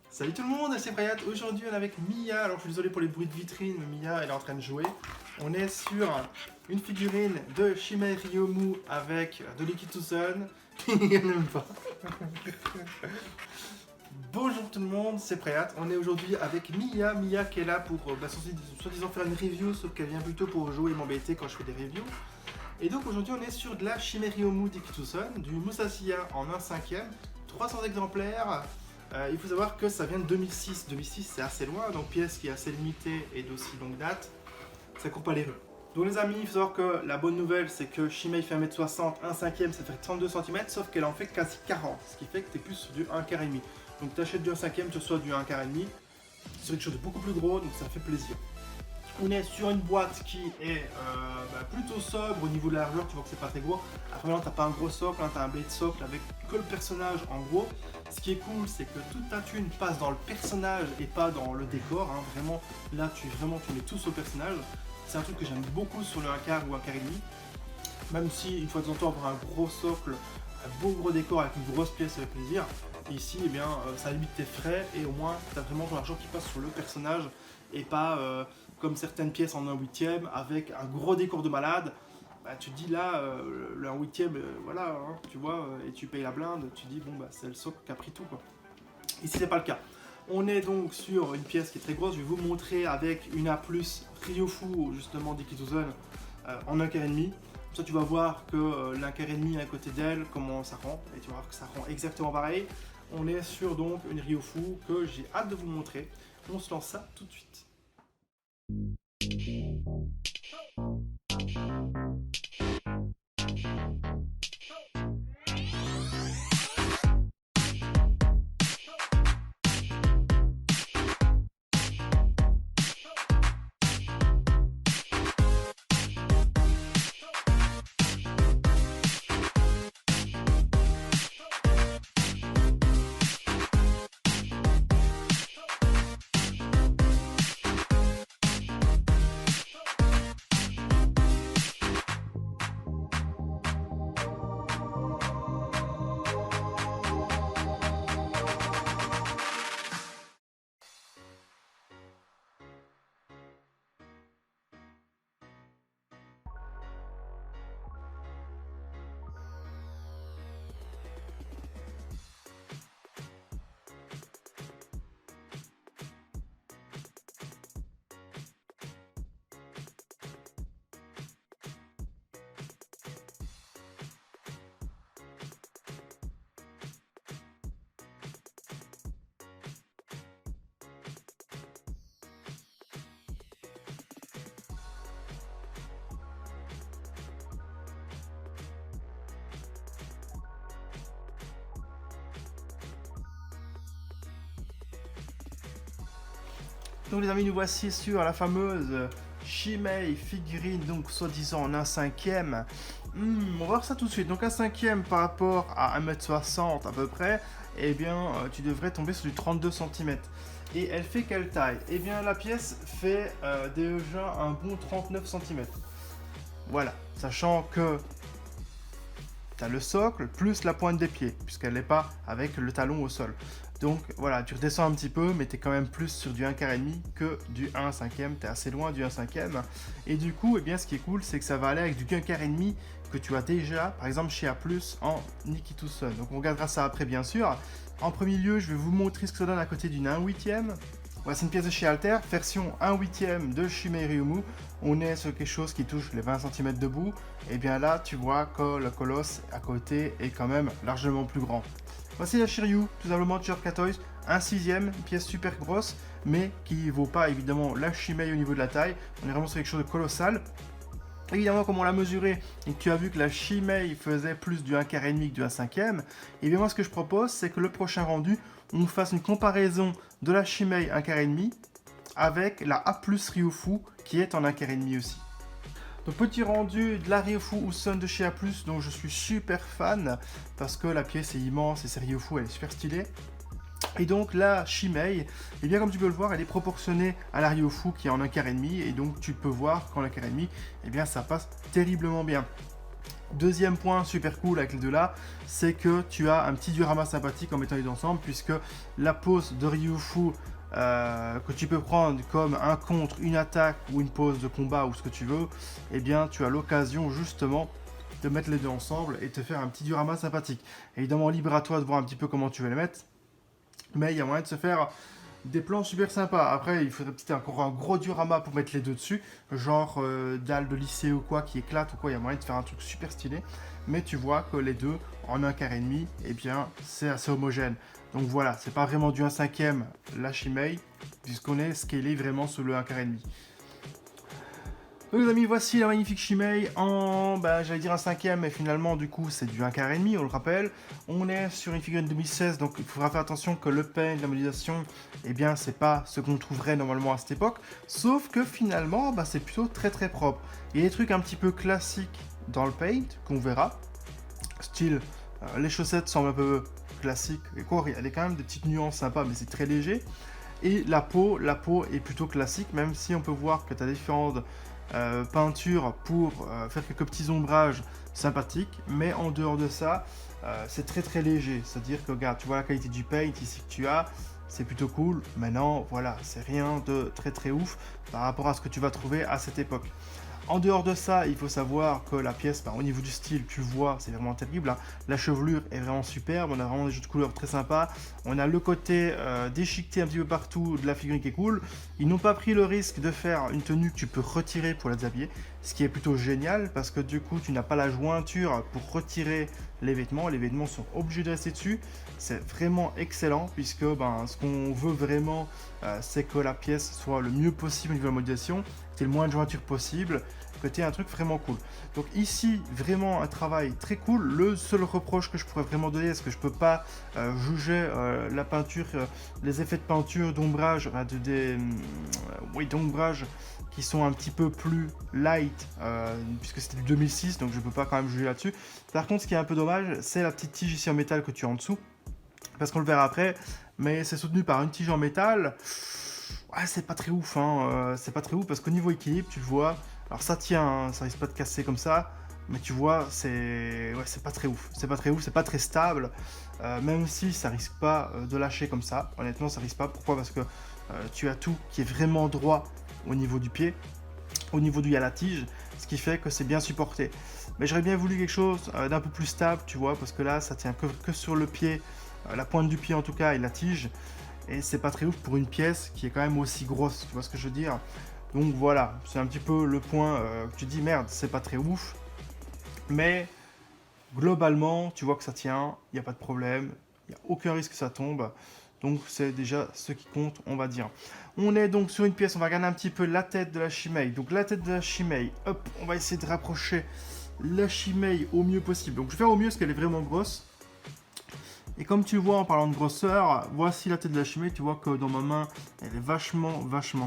Salut tout le monde, c'est Briat. Aujourd'hui on est avec Mia. Alors je suis désolé pour les bruits de vitrine, mais Mia elle est en train de jouer. On est sur une figurine de Shimei Ryomu avec de Likitusen. Il n'aime pas. Bonjour tout le monde, c'est Briat. On est aujourd'hui avec Mia. Mia qui est là pour soi-disant faire une review, sauf qu'elle vient plutôt pour jouer et m'embêter quand je fais des reviews. Et donc aujourd'hui on est sur de la Shimei Ryomu Likitusen, du Musashi en 1/5, 300 exemplaires. Il faut savoir que ça vient de 2006. 2006 c'est assez loin, donc pièce qui est assez limitée et d'aussi longue date, ça court pas les rues. Donc les amis, il faut savoir que la bonne nouvelle c'est que Shimei fait 1m60, 1/5 ça fait 32 cm, sauf qu'elle en fait quasi 40, ce qui fait que tu es plus sur du 1,5. Donc tu achètes du 1/5, tu reçois du 1,5. C'est quelque chose de beaucoup plus gros, donc ça fait plaisir. On est sur une boîte qui est plutôt sobre au niveau de la largeur, tu vois que c'est pas très gros. Après maintenant, t'as pas un gros socle, hein, t'as un blade socle avec que le personnage en gros. Ce qui est cool, c'est que toute ta thune passe dans le personnage et pas dans le décor. Hein. Vraiment, là, tu mets tout sur le personnage. C'est un truc que j'aime beaucoup sur le 1/4 ou 1/4,5. Même si, une fois de temps en temps, avoir un gros socle, un beau gros décor avec une grosse pièce, ça fait plaisir. Ici, eh bien, ça limite tes frais et au moins, tu as vraiment ton argent qui passe sur le personnage et pas comme certaines pièces en 1/8 avec un gros décor de malade. Bah, tu te dis là, le 1/8, voilà, hein, tu vois, et tu payes la blinde, tu dis bon, bah, c'est le socle qui a pris tout, quoi. Ici, c'est pas le cas. On est donc sur une pièce qui est très grosse. Je vais vous montrer avec une A+, Ryofu, justement, d'Ikitusen, en 1,5. Ça, tu vas voir que l'1,5 à côté d'elle, comment ça rend, et tu vas voir que ça rend exactement pareil. On est sur donc une Ryofu que j'ai hâte de vous montrer. On se lance ça tout de suite. Donc les amis, nous voici sur la fameuse Shimei figurine, donc soi-disant en 1/5. On va voir ça tout de suite. Donc 1/5 par rapport à 1m60 à peu près, eh bien tu devrais tomber sur du 32 cm. Et elle fait quelle taille? Eh bien la pièce fait déjà un bon 39 cm. Voilà, sachant que tu as le socle plus la pointe des pieds, puisqu'elle n'est pas avec le talon au sol. Donc voilà, tu redescends un petit peu, mais tu es quand même plus sur du 1,5 que du 1/5, tu es assez loin du 1/5. Et du coup, eh bien, ce qui est cool, c'est que ça va aller avec du 1,5 que tu as déjà, par exemple chez A+, en Nikitusen. Donc on regardera ça après, bien sûr. En premier lieu, je vais vous montrer ce que ça donne à côté d'une 1/8. Voilà, c'est une pièce de chez Alter, version 1/8 de Shimei Ryomu. On est sur quelque chose qui touche les 20 cm de bout. Et bien là, tu vois que le colosse à côté est quand même largement plus grand. Voici la Shiryu, tout simplement Churka Toys, 1/6, une pièce super grosse, mais qui ne vaut pas évidemment la Shimei au niveau de la taille. On est vraiment sur quelque chose de colossal. Évidemment, comme on l'a mesuré et que tu as vu que la Shimei faisait plus du 1,5 que du 1/5, et bien moi ce que je propose, c'est que le prochain rendu, on fasse une comparaison de la Shimei 1,5 avec la A+ Ryofu qui est en 1,5 aussi. Donc petit rendu de la Ryofu Uson de chez A+, dont je suis super fan parce que la pièce est immense et c'est Ryofu, elle est super stylée. Et donc la Shimei, et bien comme tu peux le voir, elle est proportionnée à la Ryofu qui est en 1,5 et donc tu peux voir qu'en 1,5, et bien ça passe terriblement bien. Deuxième point super cool avec les deux là, c'est que tu as un petit diorama sympathique en mettant les deux ensemble, puisque la pose de Ryufu que tu peux prendre comme un contre, une attaque ou une pose de combat ou ce que tu veux, eh bien tu as l'occasion justement de mettre les deux ensemble et te faire un petit diorama sympathique. Évidemment libre à toi de voir un petit peu comment tu veux les mettre, mais il y a moyen de se faire des plans super sympas. Après, il faudrait peut-être encore un gros diorama pour mettre les deux dessus, genre dalle de lycée ou quoi qui éclate ou quoi. Il y a moyen de faire un truc super stylé. Mais tu vois que les deux en 1,5 quart, eh bien, c'est assez homogène. Donc voilà, c'est pas vraiment du 1/5 la Shimei, puisqu'on est scalé vraiment sur le 1,5 quart. Donc les amis, voici la magnifique Shimei en, j'allais dire un 5e, mais finalement du coup c'est du 1,5 quart, on le rappelle. On est sur une figurine 2016, donc il faudra faire attention que le paint, la modélisation, eh bien c'est pas ce qu'on trouverait normalement à cette époque. Sauf que finalement, c'est plutôt très très propre. Il y a des trucs un petit peu classiques dans le paint, qu'on verra. Style, les chaussettes semblent un peu classiques, et quoi, il y a quand même des petites nuances sympas, mais c'est très léger. Et la peau est plutôt classique, même si on peut voir que tu as différentes peinture pour faire quelques petits ombrages sympathiques, mais en dehors de ça, c'est très très léger. C'est-à-dire que regarde, tu vois la qualité du paint ici que tu as, c'est plutôt cool. Maintenant, voilà, c'est rien de très très ouf par rapport à ce que tu vas trouver à cette époque. En dehors de ça, il faut savoir que la pièce, au niveau du style, tu le vois, c'est vraiment terrible. Hein. La chevelure est vraiment superbe, on a vraiment des jeux de couleurs très sympas. On a le côté déchiqueté un petit peu partout de la figurine qui est cool. Ils n'ont pas pris le risque de faire une tenue que tu peux retirer pour la déshabiller, ce qui est plutôt génial parce que du coup, tu n'as pas la jointure pour retirer les vêtements. Les vêtements sont obligés de rester dessus. C'est vraiment excellent puisque ce qu'on veut vraiment, c'est que la pièce soit le mieux possible au niveau de la modélisation, qu'il y ait le moins de jointure possible, que tu aies un truc vraiment cool. Donc ici, vraiment un travail très cool. Le seul reproche que je pourrais vraiment donner, c'est que je peux pas juger la peinture, les effets de peinture, d'ombrage, d'ombrage qui sont un petit peu plus light, puisque c'était du 2006, donc je peux pas quand même juger là-dessus. Par contre, ce qui est un peu dommage, c'est la petite tige ici en métal que tu as en dessous, parce qu'on le verra après, mais c'est soutenu par une tige en métal. Ouais, c'est pas très ouf, hein. C'est pas très ouf parce qu'au niveau équilibre, tu le vois. Alors ça tient, hein, ça risque pas de casser comme ça, mais tu vois, c'est pas très ouf. C'est pas très ouf, c'est pas très stable. Même si ça risque pas de lâcher comme ça. Honnêtement, ça risque pas. Pourquoi? Parce que tu as tout qui est vraiment droit au niveau du pied, au niveau du la tige, ce qui fait que c'est bien supporté. Mais j'aurais bien voulu quelque chose d'un peu plus stable, tu vois, parce que là, ça tient que sur le pied, la pointe du pied en tout cas, et la tige. Et c'est pas très ouf pour une pièce qui est quand même aussi grosse, tu vois ce que je veux dire. Donc voilà, c'est un petit peu le point que tu dis merde, c'est pas très ouf. Mais globalement, tu vois que ça tient, il n'y a pas de problème, il n'y a aucun risque que ça tombe. Donc c'est déjà ce qui compte, on va dire. On est donc sur une pièce, on va regarder un petit peu la tête de la Shimei. Donc la tête de la Shimei, hop, on va essayer de rapprocher la Shimei au mieux possible. Donc je vais faire au mieux parce qu'elle est vraiment grosse. Et comme tu vois en parlant de grosseur, voici la tête de la Shimei, tu vois que dans ma main, elle est vachement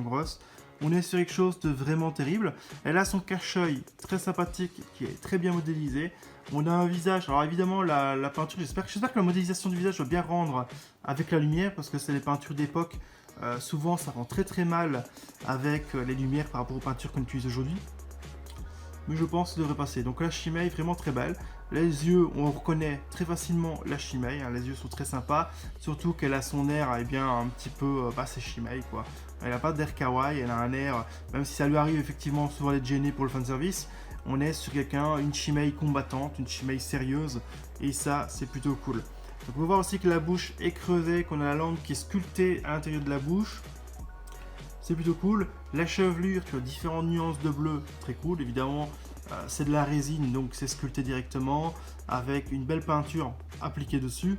grosse. On est sur quelque chose de vraiment terrible. Elle a son cache-œil très sympathique qui est très bien modélisé. On a un visage, alors évidemment la peinture, j'espère que la modélisation du visage va bien rendre avec la lumière parce que c'est les peintures d'époque. Souvent ça rend très mal avec les lumières par rapport aux peintures qu'on utilise aujourd'hui. Mais je pense que ça devrait passer. Donc la Shimei est vraiment très belle. Les yeux, on reconnaît très facilement la Shimei, hein. Les yeux sont très sympas, surtout qu'elle a son air, bien un petit peu, c'est Shimei quoi. Elle n'a pas d'air kawaii, elle a un air, même si ça lui arrive effectivement souvent d'être gênée pour le fanservice, on est sur une Shimei combattante, une Shimei sérieuse, et ça c'est plutôt cool. Donc on peut voir aussi que la bouche est creusée, qu'on a la langue qui est sculptée à l'intérieur de la bouche. C'est plutôt cool. La chevelure, tu as différentes nuances de bleu, très cool. Évidemment, c'est de la résine, donc c'est sculpté directement avec une belle peinture appliquée dessus.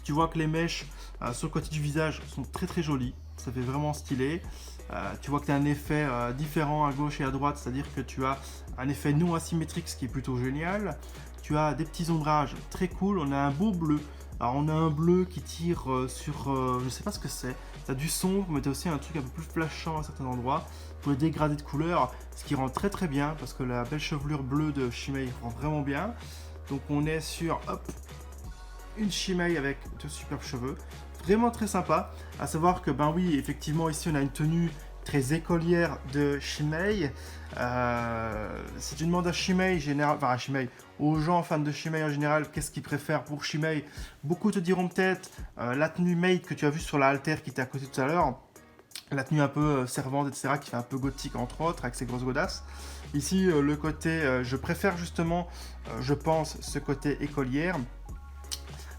Tu vois que les mèches sur le côté du visage sont très jolies. Ça fait vraiment stylé. Tu vois que tu as un effet différent à gauche et à droite, c'est-à-dire que tu as un effet non asymétrique, ce qui est plutôt génial. Tu as des petits ombrages très cool. On a un beau bleu. Alors on a un bleu qui tire sur, je sais pas ce que c'est, t'as du sombre mais t'as aussi un truc un peu plus flashant à certains endroits pour les dégradés de couleurs, ce qui rend très bien parce que la belle chevelure bleue de Shimei rend vraiment bien. Donc on est sur, hop, une Shimei avec de superbes cheveux, vraiment très sympa, à savoir que oui effectivement ici on a une tenue très écolière de Shimei. Si tu demandes à Shimei, enfin à Shimei, aux gens fans de Shimei en général, qu'est-ce qu'ils préfèrent pour Shimei, beaucoup te diront peut-être la tenue maid que tu as vue sur la halter qui était à côté tout à l'heure, la tenue un peu servante, etc., qui fait un peu gothique entre autres, avec ses grosses godasses. Ici, le côté, je préfère justement, je pense, ce côté écolière,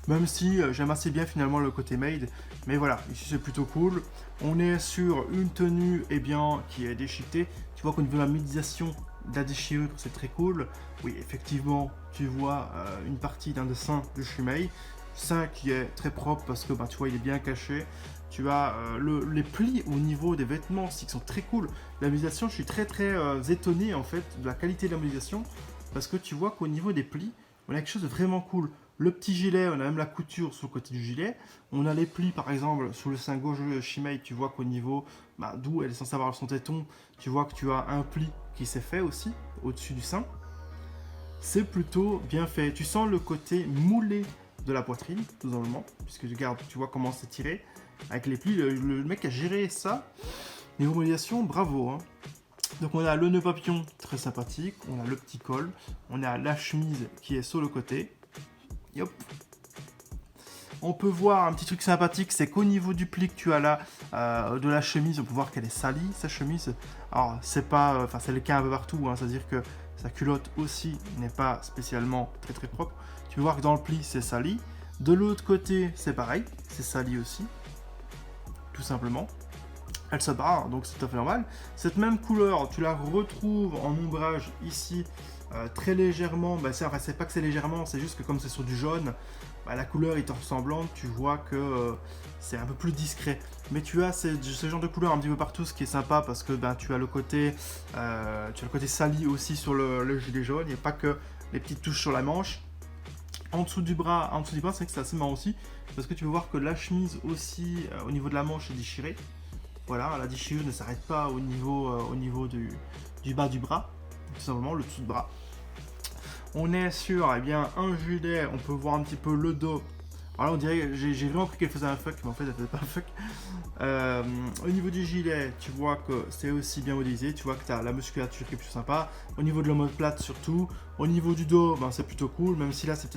même si j'aime assez bien finalement le côté maid, mais voilà, ici c'est plutôt cool. On est sur une tenue qui est déchiquetée. Tu vois qu'au niveau de la modélisation de la déchirure, c'est très cool. Oui, effectivement, tu vois une partie d'un dessin de Shimei. Sein qui est très propre parce que tu vois, il est bien caché. Tu as les plis au niveau des vêtements aussi qui sont très cool. La modélisation, je suis très étonné en fait de la qualité de la modélisation parce que tu vois qu'au niveau des plis, on a quelque chose de vraiment cool. Le petit gilet, on a même la couture sur le côté du gilet. On a les plis, par exemple, sur le sein gauche de Shimei, tu vois qu'au niveau d'où elle est censée avoir son téton, tu vois que tu as un pli qui s'est fait aussi, au-dessus du sein. C'est plutôt bien fait. Tu sens le côté moulé de la poitrine, tout simplement, puisque regarde, tu vois comment c'est tiré. Avec les plis, le mec a géré ça. Niveau modélisation, bravo. Hein. Donc on a le nœud papillon, très sympathique. On a le petit col. On a la chemise qui est sur le côté. Yop. On peut voir un petit truc sympathique, c'est qu'au niveau du pli que tu as là, de la chemise, on peut voir qu'elle est salie, sa chemise. Alors, c'est pas, c'est le cas un peu partout, hein, c'est-à-dire que sa culotte aussi n'est pas spécialement très propre. Tu peux voir que dans le pli, c'est sali. De l'autre côté, c'est pareil, c'est sali aussi, tout simplement. Elle se barre, donc c'est tout à fait normal. Cette même couleur, tu la retrouves en ombrage ici, très légèrement. C'est pas que c'est légèrement, c'est juste que comme c'est sur du jaune, la couleur est ressemblante, tu vois que c'est un peu plus discret. Mais tu as ce genre de couleur un petit peu partout, ce qui est sympa parce que tu as le côté sali aussi sur le gilet jaune. Il n'y a pas que les petites touches sur la manche. En dessous du bras, c'est vrai que c'est assez marrant aussi parce que tu peux voir que la chemise aussi, au niveau de la manche, est déchirée. Voilà, la déchirure ne s'arrête pas au niveau du bas du bras, tout simplement le dessous de bras. On est sur un gilet, on peut voir un petit peu le dos. Alors là, on dirait, j'ai vraiment cru qu'elle faisait un fuck, mais en fait, elle faisait pas un fuck. Au niveau du gilet, tu vois que c'est aussi bien modélisé. Tu vois que tu as la musculature qui est plus sympa. Au niveau de l'omoplate, surtout. Au niveau du dos, c'est plutôt cool, même si là, c'est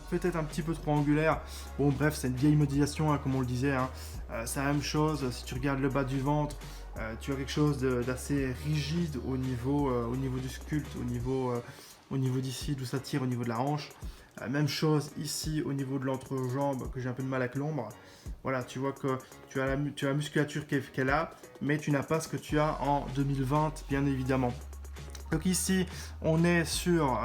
peut-être un petit peu trop angulaire. Bon, bref, c'est une vieille modélisation, hein, comme on le disait. Hein. C'est la même chose. Si tu regardes le bas du ventre, tu as quelque chose d'assez rigide au niveau du sculpte, au niveau d'ici, d'où ça tire, au niveau de la hanche. Même chose ici au niveau de l'entrejambe, que j'ai un peu de mal avec l'ombre. Voilà, tu vois que tu as la musculature qu'elle a, mais tu n'as pas ce que tu as en 2020, bien évidemment. Donc ici, on est sur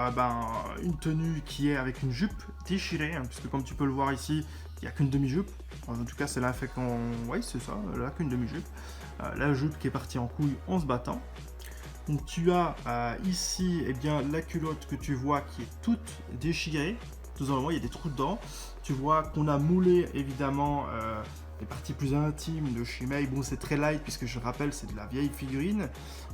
une tenue qui est avec une jupe déchirée, hein, puisque comme tu peux le voir ici, il n'y a qu'une demi-jupe. En tout cas, c'est là fait qu'on... Oui, c'est ça, là qu'une demi-jupe. La jupe qui est partie en couille en se battant. Donc tu as ici la culotte que tu vois qui est toute déchirée. Tout simplement, il y a des trous dedans. Tu vois qu'on a moulé évidemment les parties plus intimes de Shimei. Bon, c'est très light puisque je rappelle, c'est de la vieille figurine.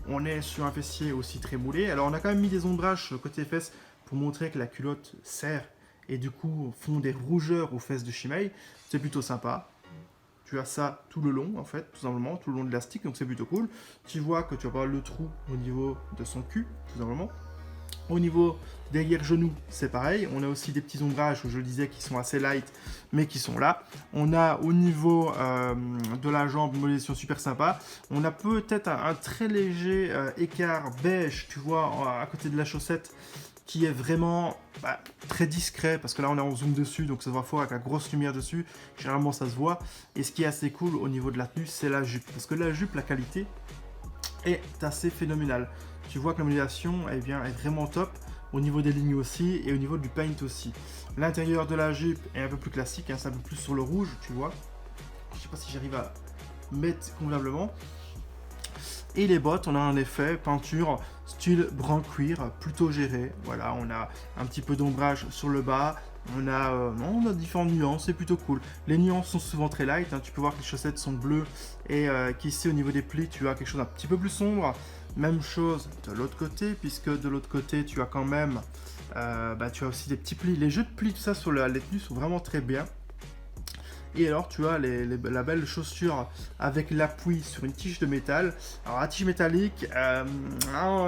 On est sur un fessier aussi très moulé. Alors on a quand même mis des ombrages sur le côté fesses pour montrer que la culotte serre et du coup font des rougeurs aux fesses de Shimei. C'est plutôt sympa. Tu as ça tout le long, en fait, tout simplement, tout le long de l'élastique, donc c'est plutôt cool. Tu vois que tu as pas le trou au niveau de son cul, tout simplement. Au niveau derrière genou, c'est pareil. On a aussi des petits ombrages, je le disais, qui sont assez light, mais qui sont là. On a au niveau de la jambe une modélisation super sympa. On a peut-être un très léger écart beige, tu vois, à côté de la chaussette, qui est vraiment très discret, parce que là on est en zoom dessus, donc ça se voit fort avec la grosse lumière dessus, généralement ça se voit. Et ce qui est assez cool au niveau de la tenue, c'est la jupe, parce que la jupe, la qualité est assez phénoménale. Tu vois que la modélisation est vraiment top, au niveau des lignes aussi, et au niveau du paint aussi. L'intérieur de la jupe est un peu plus classique, hein, c'est un peu plus sur le rouge, tu vois. Je sais pas si j'arrive à mettre convenablement. Et les bottes, on a en effet peinture style brun cuir, plutôt géré. Voilà, on a un petit peu d'ombrage sur le bas. On a différentes nuances, c'est plutôt cool. Les nuances sont souvent très light, hein. Tu peux voir que les chaussettes sont bleues et qu'ici au niveau des plis, tu as quelque chose d'un petit peu plus sombre. Même chose de l'autre côté, puisque de l'autre côté, tu as quand même, tu as aussi des petits plis. Les jeux de plis, tout ça sur les tenues sont vraiment très bien. Et alors tu as la belle chaussure avec l'appui sur une tige de métal. Alors la tige métallique,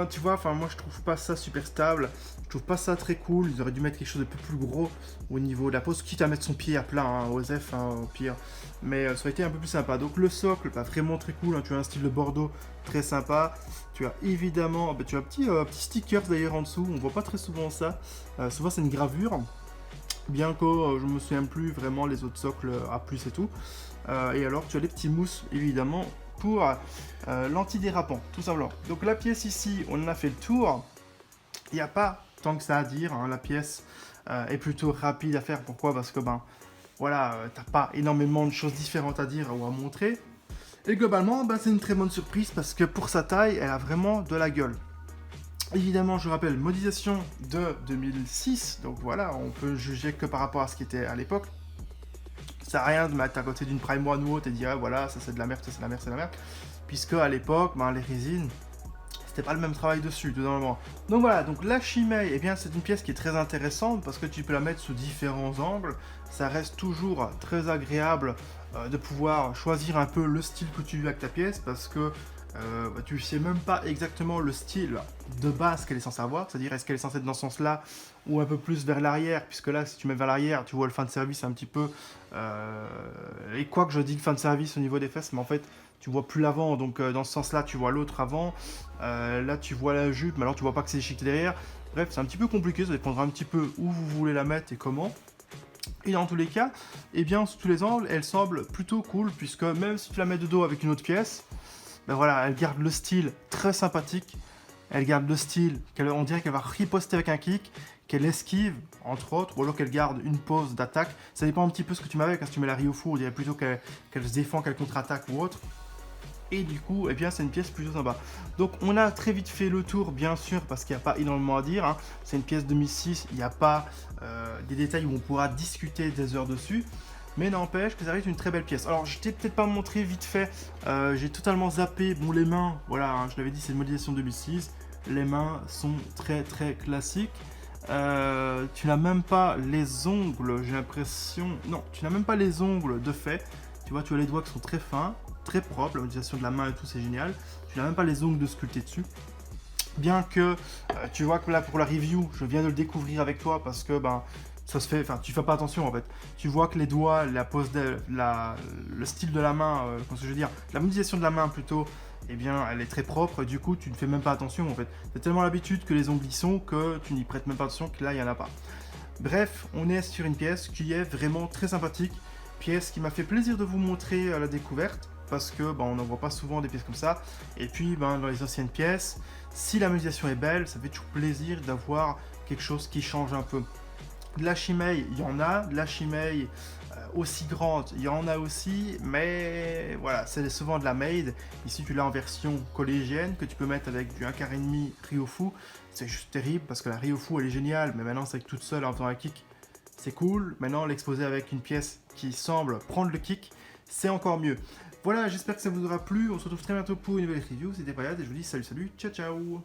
tu vois, enfin moi je trouve pas ça super stable. Je trouve pas ça très cool. Ils auraient dû mettre quelque chose de peu plus gros au niveau de la pose, quitte à mettre son pied à plat, hein, Osef, hein, au pire. Mais ça aurait été un peu plus sympa. Donc le socle, pas vraiment très cool, hein, tu as un style de Bordeaux très sympa. Tu as évidemment, tu as un petit sticker d'ailleurs en dessous, on voit pas très souvent ça. Souvent c'est une gravure. Bien que je me souviens plus vraiment les autres socles A+, et tout. Et alors tu as les petits mousses évidemment pour l'antidérapant, tout simplement. Donc la pièce ici, on en a fait le tour. Il n'y a pas tant que ça à dire, hein. La pièce est plutôt rapide à faire. Pourquoi? Parce que voilà, t'as pas énormément de choses différentes à dire ou à montrer. Et globalement, c'est une très bonne surprise parce que pour sa taille, elle a vraiment de la gueule. Évidemment, je rappelle, modélisation de 2006, donc voilà, on peut juger que par rapport à ce qui était à l'époque. Ça sert à rien de mettre à côté d'une Prime One ou autre et dire ah, voilà, ça c'est de la merde, ça c'est de la merde, c'est de la merde. Puisque à l'époque, les résines, c'était pas le même travail dessus, tout simplement. Donc voilà, donc la Shimei, eh bien c'est une pièce qui est très intéressante parce que tu peux la mettre sous différents angles. Ça reste toujours très agréable de pouvoir choisir un peu le style que tu veux avec ta pièce parce que tu sais même pas exactement le style de base qu'elle est censée avoir, c'est-à-dire est-ce qu'elle est censée être dans ce sens-là ou un peu plus vers l'arrière, puisque là si tu mets vers l'arrière, tu vois le fin de service un petit peu, et quoi que je dis le fin de service au niveau des fesses, mais en fait tu vois plus l'avant, donc dans ce sens-là tu vois l'autre avant, là tu vois la jupe, mais alors tu vois pas que c'est déchiqueté derrière, bref c'est un petit peu compliqué, ça dépendra un petit peu où vous voulez la mettre et comment. Et dans tous les cas, eh bien sous tous les angles, elle semble plutôt cool, puisque même si tu la mets de dos avec une autre pièce, voilà, elle garde le style très sympathique. Elle garde le style, on dirait qu'elle va riposter avec un kick, qu'elle esquive, entre autres, ou alors qu'elle garde une pause d'attaque. Ça dépend un petit peu ce que tu mets avec. Quand tu mets la Ryofu, on dirait plutôt qu'elle se défend, qu'elle contre-attaque ou autre. Et du coup, eh bien, c'est une pièce plutôt sympa. Donc, on a très vite fait le tour, bien sûr, parce qu'il n'y a pas énormément à dire. Hein. C'est une pièce 2006, il n'y a pas des détails où on pourra discuter des heures dessus. Mais n'empêche que ça reste une très belle pièce. Alors, je t'ai peut-être pas montré vite fait. J'ai totalement zappé. Bon, les mains, voilà, hein, je l'avais dit, c'est une modélisation 2006. Les mains sont très très classiques. Tu n'as même pas les ongles, j'ai l'impression. Non, tu n'as même pas les ongles de fait. Tu vois, tu as les doigts qui sont très fins, très propres. La modélisation de la main et tout, c'est génial. Tu n'as même pas les ongles de sculpter dessus. Bien que tu vois que là pour la review, je viens de le découvrir avec toi parce que ça se fait, enfin tu fais pas attention en fait. Tu vois que les doigts, la pose le style de la main, comment je veux dire, la modélisation de la main plutôt, eh bien elle est très propre, du coup tu ne fais même pas attention en fait. T'as tellement l'habitude que les ongles y sont que tu n'y prêtes même pas attention que là il n'y en a pas. Bref, on est sur une pièce qui est vraiment très sympathique, pièce qui m'a fait plaisir de vous montrer à la découverte, parce que on n'en voit pas souvent des pièces comme ça, et puis dans les anciennes pièces, si la modélisation est belle, ça fait toujours plaisir d'avoir quelque chose qui change un peu. De la Shimei, il y en a, de la Shimei aussi grande, il y en a aussi, mais voilà, c'est souvent de la made. Ici, tu l'as en version collégienne que tu peux mettre avec du 1,5 Ryofu. C'est juste terrible parce que la Ryofu elle est géniale, mais maintenant c'est que toute seule en faisant un kick, c'est cool. Maintenant, l'exposer avec une pièce qui semble prendre le kick, c'est encore mieux. Voilà, j'espère que ça vous aura plu. On se retrouve très bientôt pour une nouvelle review. C'était Payad et je vous dis salut, ciao, ciao.